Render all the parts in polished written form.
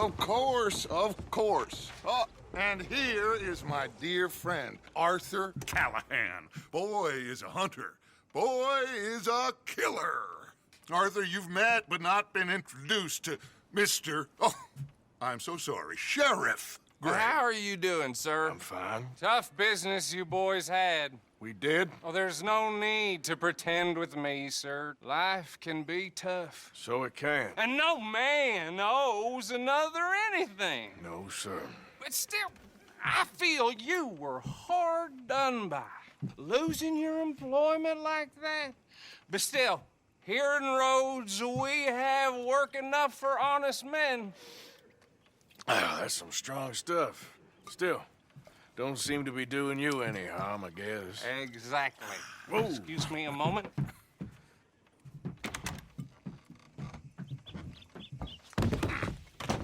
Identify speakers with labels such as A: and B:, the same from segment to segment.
A: Of course, of course. Oh, and here is my dear friend, Arthur Callahan. Boy is a hunter. Boy is a killer. Arthur, you've met but not been introduced to Mr. Oh, I'm so sorry, Sheriff Gray.
B: How are you doing, sir?
C: I'm fine.
B: Tough business you boys had.
C: We did?
B: Oh, there's no need to pretend with me, sir. Life can be tough.
C: So it can.
B: And no man owes another anything.
C: No, sir.
B: But still, I feel you were hard done by. Losing your employment like that. But still, here in Rhodes, we have work enough for honest men.
C: Ah, that's some strong stuff. Still, don't seem to be doing you any harm, I guess.
B: Exactly.
C: Whoa.
B: Excuse me a moment.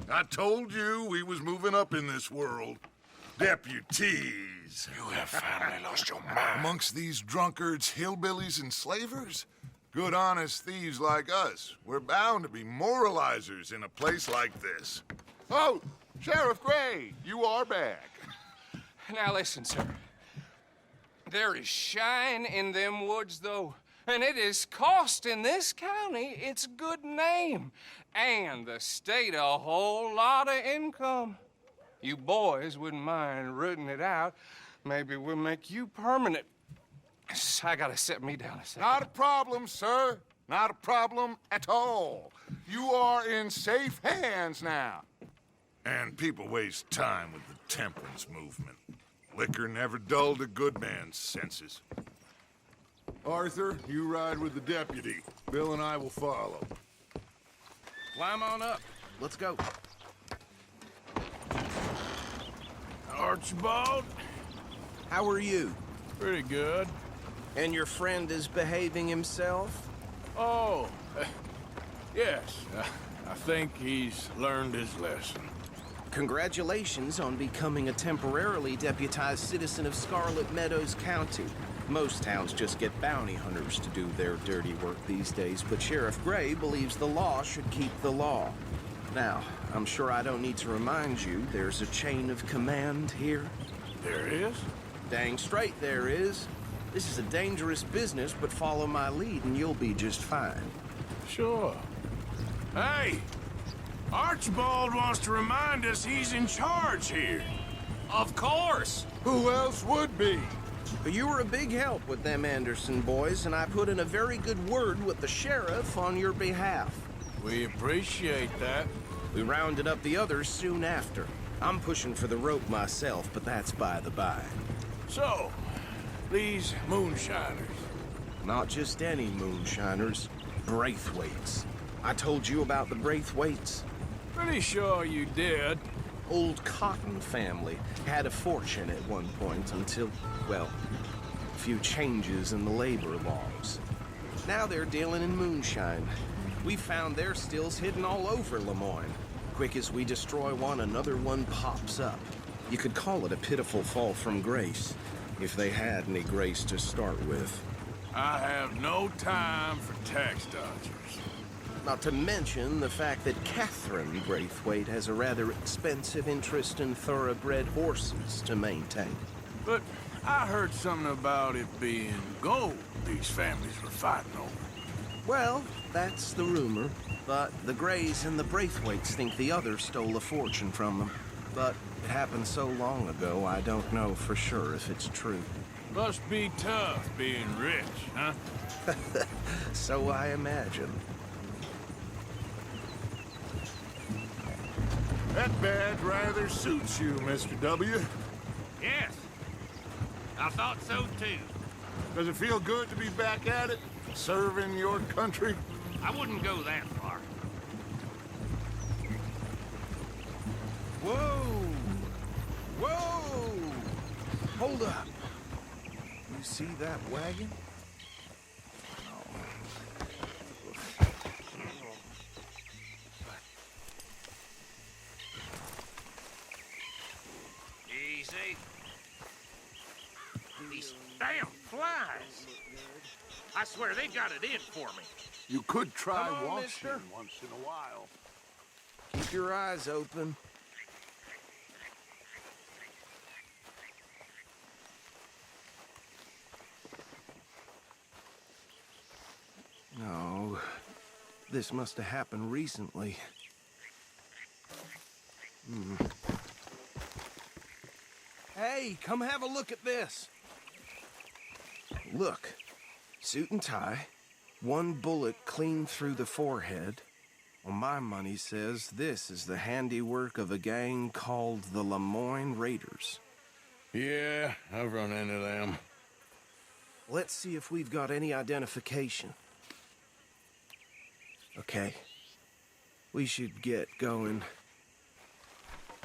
A: I told you we was moving up in this world. Deputies.
C: You have finally lost your mind.
A: Amongst these drunkards, hillbillies, and slavers? Good, honest thieves like us. We're bound to be moralizers in a place like this. Oh, Sheriff Gray, you are back.
B: Now listen, sir. There is shine in them woods, though, and it is costing this county its good name and the state a whole lot of income. You boys wouldn't mind rooting it out. Maybe we'll make you permanent. I gotta set me down a second.
A: Not a problem, sir. Not a problem at all. You are in safe hands now. And people waste time with the temperance movement. Liquor never dulled a good man's senses. Arthur, you ride with the deputy. Bill and I will follow.
D: Climb on up. Let's go.
C: Archibald?
D: How are you?
C: Pretty good.
D: And your friend is behaving himself?
C: Oh, yes. I think he's learned his lesson.
D: Congratulations on becoming a temporarily deputized citizen of Scarlet Meadows County. Most towns just get bounty hunters to do their dirty work these days, but Sheriff Gray believes the law should keep the law. Now, I'm sure I don't need to remind you there's a chain of command here.
C: There is?
D: Dang straight there is. This is a dangerous business, but follow my lead and you'll be just fine.
C: Sure. Hey! Archibald wants to remind us he's in charge here.
B: Of course.
A: Who else would be?
D: You were a big help with them Anderson boys, and I put in a very good word with the sheriff on your behalf.
C: We appreciate that.
D: We rounded up the others soon after. I'm pushing for the rope myself, but that's by the by.
C: So, these moonshiners.
D: Not just any moonshiners, Braithwaites. I told you about the Braithwaites.
C: Pretty sure you did.
D: Old Cotton family had a fortune at one point until, well, a few changes in the labor laws. Now they're dealing in moonshine. We found their stills hidden all over Lemoyne. Quick as we destroy one, another one pops up. You could call it a pitiful fall from grace, if they had any grace to start with.
C: I have no time for tax dodgers.
D: Not to mention the fact that Catherine Braithwaite has a rather expensive interest in thoroughbred horses to maintain.
C: But I heard something about it being gold these families were fighting over.
D: Well, that's the rumor. But the Grays and the Braithwaites think the others stole a fortune from them. But it happened so long ago, I don't know for sure if it's true.
C: Must be tough being rich, huh?
D: So I imagine.
A: That badge rather suits you, Mr. W.
E: Yes, I thought so too.
A: Does it feel good to be back at it? Serving your country?
E: I wouldn't go that far.
D: Whoa! Whoa! Hold up. You see that wagon?
E: Easy. These damn flies. I swear they got it in for me.
A: You could try
D: Come on,
A: washing
D: mister.
A: once in a while.
D: Keep Keep your eyes open. Oh, this must have happened recently. Hey, come have a look at this. Look, suit and tie, one bullet clean through the forehead. Well, my money says this is the handiwork of a gang called the Lemoyne Raiders.
C: Yeah, I've run into them.
D: Let's see if we've got any identification. Okay. We should get going.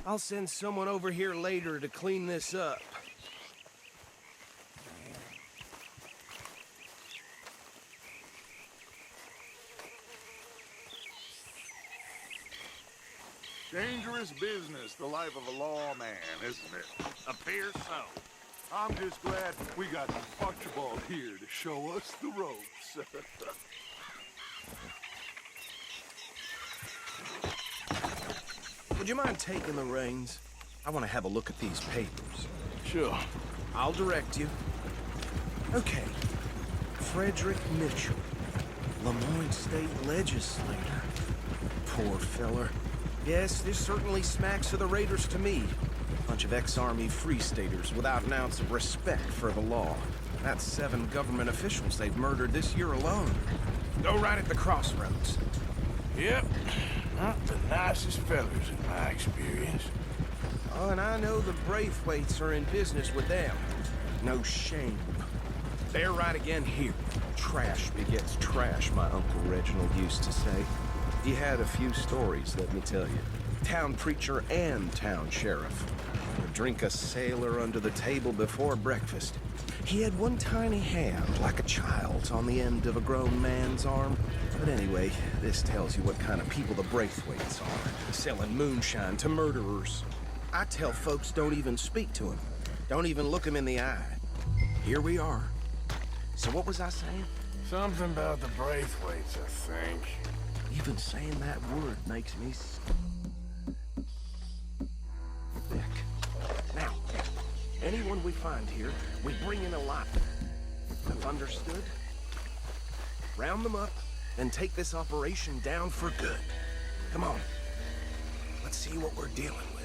D: I'll send someone over here later to clean this up.
A: Dangerous business, the life of a lawman, isn't it? Appears so. I'm just glad we got the Archibald here to show us the ropes.
D: Would you mind taking the reins? I want to have a look at these papers.
C: Sure.
D: I'll direct you. Okay. Frederick Mitchell, Lemoyne State Legislator. Poor feller. Yes, this certainly smacks of the Raiders to me. Bunch of ex-Army Free Staters without an ounce of respect for the law. That's 7 government officials they've murdered this year alone. Go right at the crossroads.
C: Yep. Not the nicest fellas in my experience.
D: Oh, and I know the Braithwaites are in business with them. No shame. They're right again here. Trash begets trash, my Uncle Reginald used to say. He had a few stories, let me tell you. Town preacher and town sheriff. Would drink a sailor under the table before breakfast. He had one tiny hand, like a child's, on the end of a grown man's arm. But anyway, this tells you what kind of people the Braithwaites are. Selling moonshine to murderers. I tell folks don't even speak to him. Don't even look him in the eye. Here we are. So what was I saying?
C: Something about the Braithwaites, I think.
D: Even saying that word makes me sick. Now, anyone we find here, we bring in alive. Have understood? Round them up, and take this operation down for good. Come on. Let's see what we're dealing with.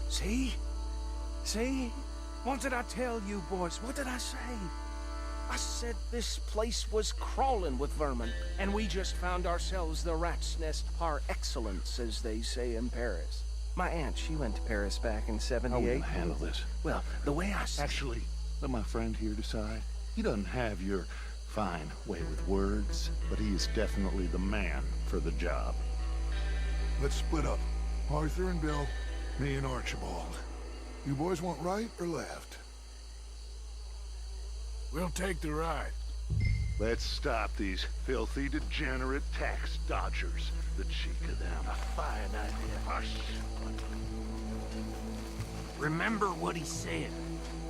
D: See? See? What did I tell you, boys? What did I say? I said this place was crawling with vermin, and we just found ourselves the rat's nest par excellence, as they say in Paris. My aunt, she went to Paris back in
F: How are we
D: '78.
F: gonna handle this?
D: Well, the way I said...
F: Actually, let my friend here decide. He doesn't have your fine way with words, but he is definitely the man for the job.
G: Let's split up. Arthur and Bill, me and Archibald. You boys want right or left?
C: We'll take the ride.
F: Let's stop these filthy, degenerate tax dodgers. The cheek of them.
E: A fine idea.
F: Hush.
E: Remember what he said.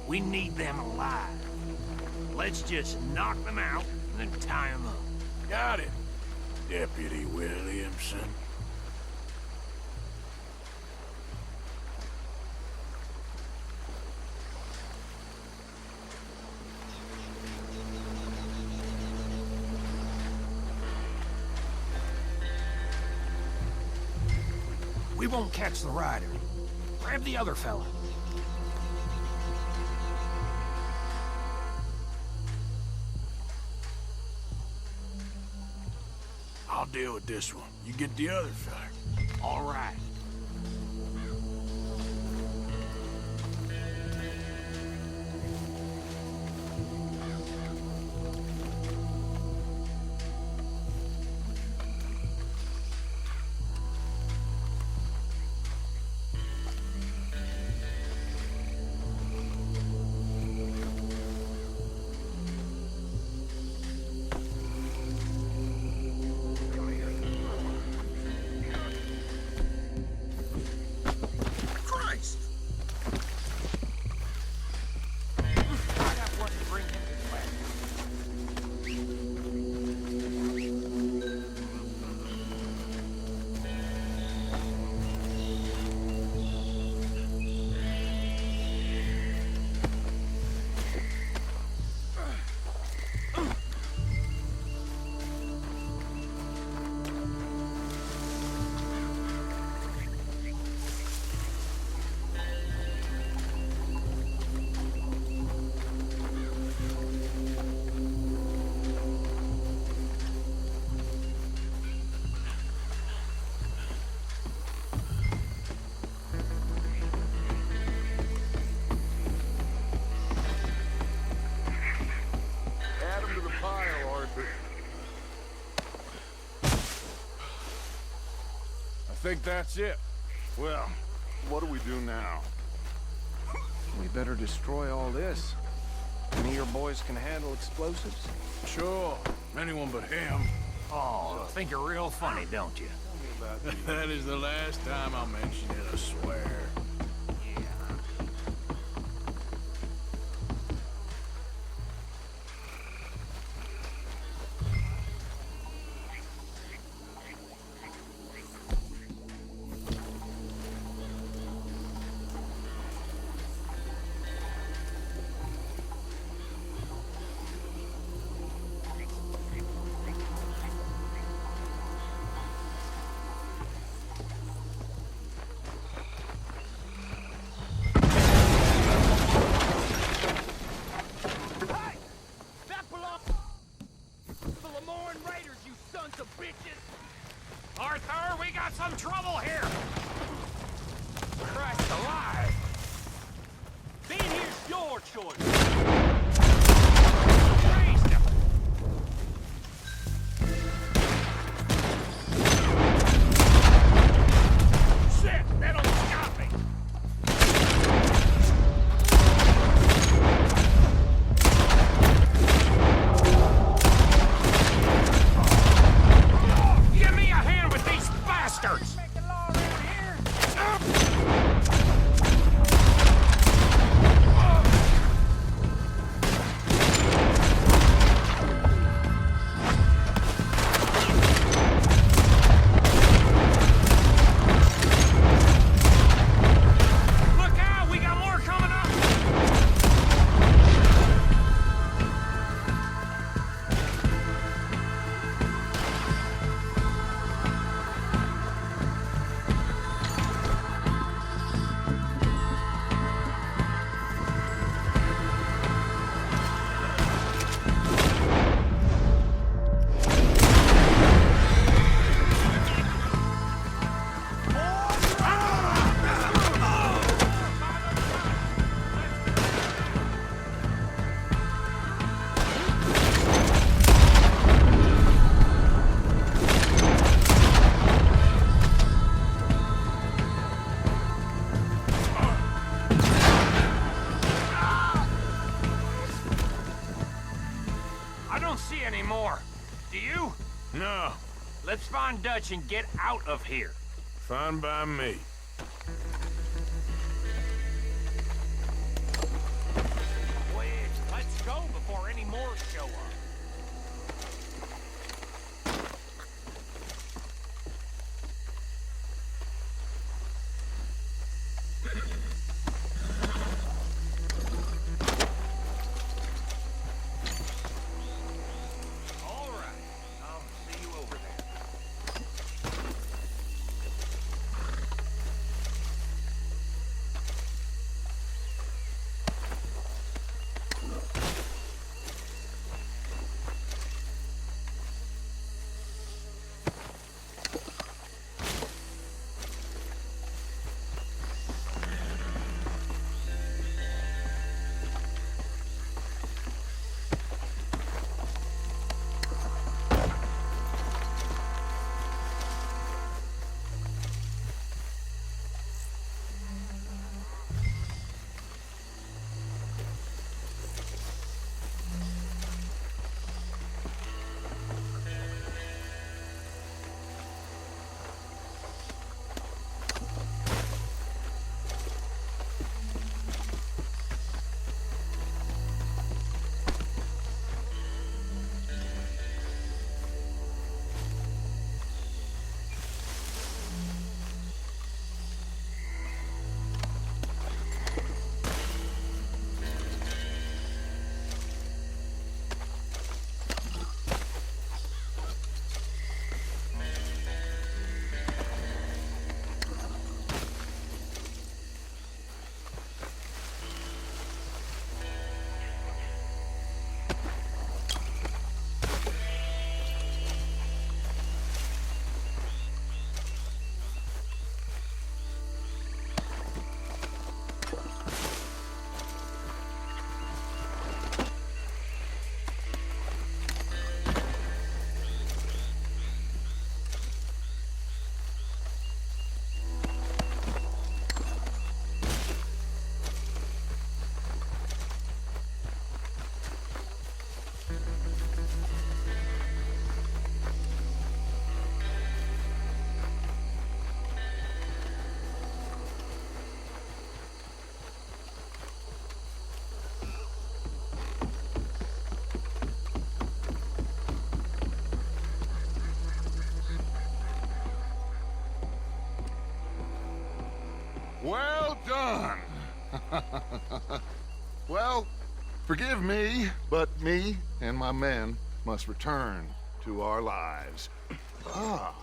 E: We need them alive. Let's just knock them out and then tie them up.
C: Got it, Deputy Williamson.
E: We won't catch the rider. Grab the other fella.
C: I'll deal with this one. You get the other fella.
E: All right.
C: think that's it.
A: Well, what do we do now?
D: We better destroy all this. Any of your boys can handle explosives?
C: Sure, anyone but him.
E: Oh, think you're real funny, don't you?
C: That is the last time I'll mention it, I swear.
E: Arthur, we got some trouble here! Christ alive! Being here's your choice! Raised him! Shit! That'll stop me! Give me a hand with these bastards! Look out! We got more coming up! I don't see any more. Do you?
C: No,
E: Let's find Dutch and get out of here.
C: fine by me.
E: Wait, let's go before any more show up. All right, I'll see you over there.
A: done.
F: Well, forgive me, but me and my men must return to our lives. Ah,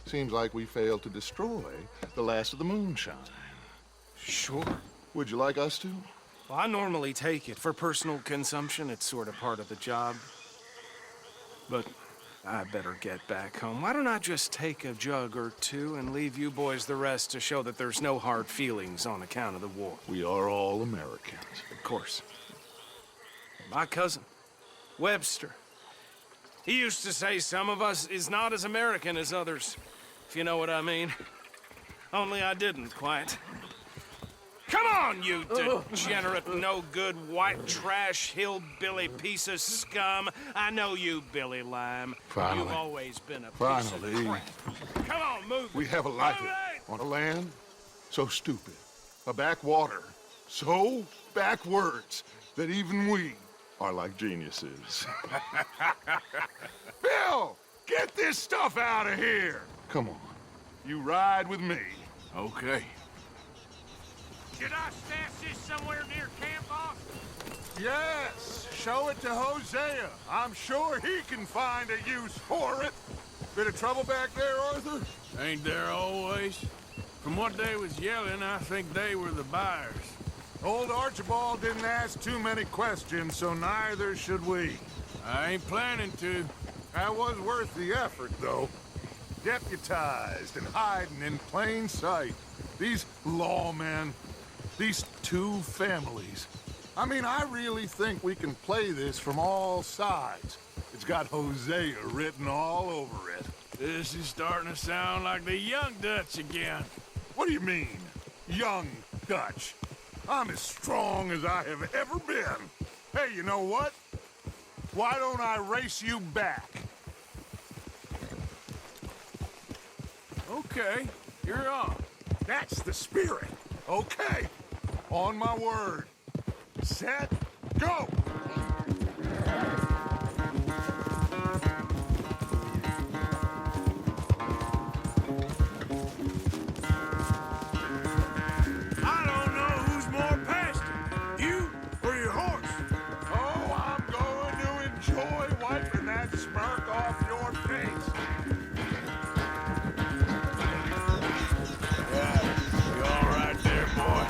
F: seems like we failed to destroy the last of the moonshine.
D: Sure.
F: Would you like us to?
D: Well, I normally take it. For personal consumption, it's sort of part of the job. But I better get back home. Why don't I just take a jug or two and leave you boys the rest to show that there's no hard feelings on account of the war?
F: We are all Americans.
D: Of course. My cousin, Webster, he used to say some of us is not as American as others, if you know what I mean. Only I didn't quite. Come on, you degenerate, no-good, white trash, hillbilly piece of scum. I know you, Billy Lime.
F: Finally.
D: You've always been a piece
F: Finally.
D: of crap. Come on, move.
F: We have a life
D: Move it!
F: on a land so stupid, a backwater so backwards that even we are like geniuses.
A: Bill, get this stuff out of here.
F: Come on.
A: You ride with me.
C: Okay.
E: Should I stash this somewhere near camp, boss?
A: Yes, show it to Hosea. I'm sure he can find a use for it. Bit of trouble back there, Arthur?
C: Ain't there always? From what they was yelling, I think they were the buyers.
A: Old Archibald didn't ask too many questions, so neither should we.
C: I ain't planning to.
A: That was worth the effort, though. Deputized and hiding in plain sight. These lawmen, these two families. I mean, I really think we can play this from all sides. It's got Hosea written all over it.
C: This is starting to sound like the young Dutch again.
A: What do you mean, young Dutch? I'm as strong as I have ever been. Hey, you know what? Why don't I race you back?
C: Okay, you're on.
A: That's the spirit. Okay. On my word. Set, go!
C: I don't know who's more past it, you or your horse.
A: Oh, I'm going to enjoy wiping that smirk off your face.
C: You all right there, boy?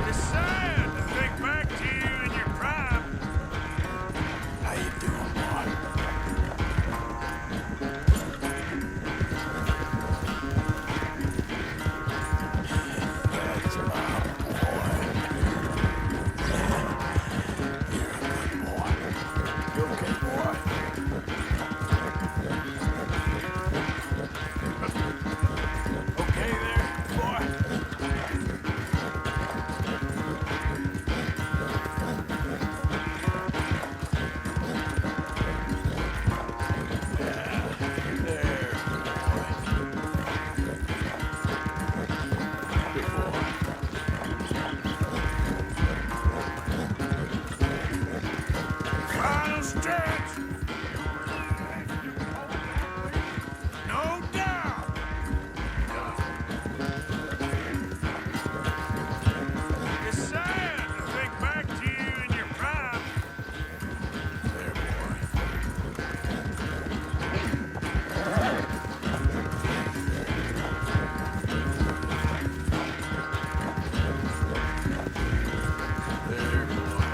C: It's sad to think back to you in your prime. How you doing, boy? That's my boy. You okay, boy? Okay there, boy? There, boy. Good boy. Final stretch. No doubt. It's sad to think back to you in your prime. There, boy. There, boy.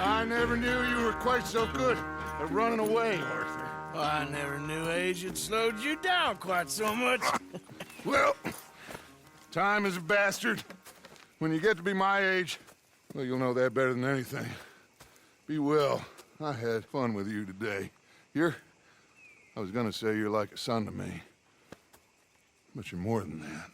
A: I never knew you were quite so good at running away, Arthur.
C: I never knew age had slowed you down quite so much.
A: Well, time is a bastard. When you get to be my age, well, you'll know that better than anything. Be well. I had fun with you today. I was gonna say you're like a son to me. But you're more than that.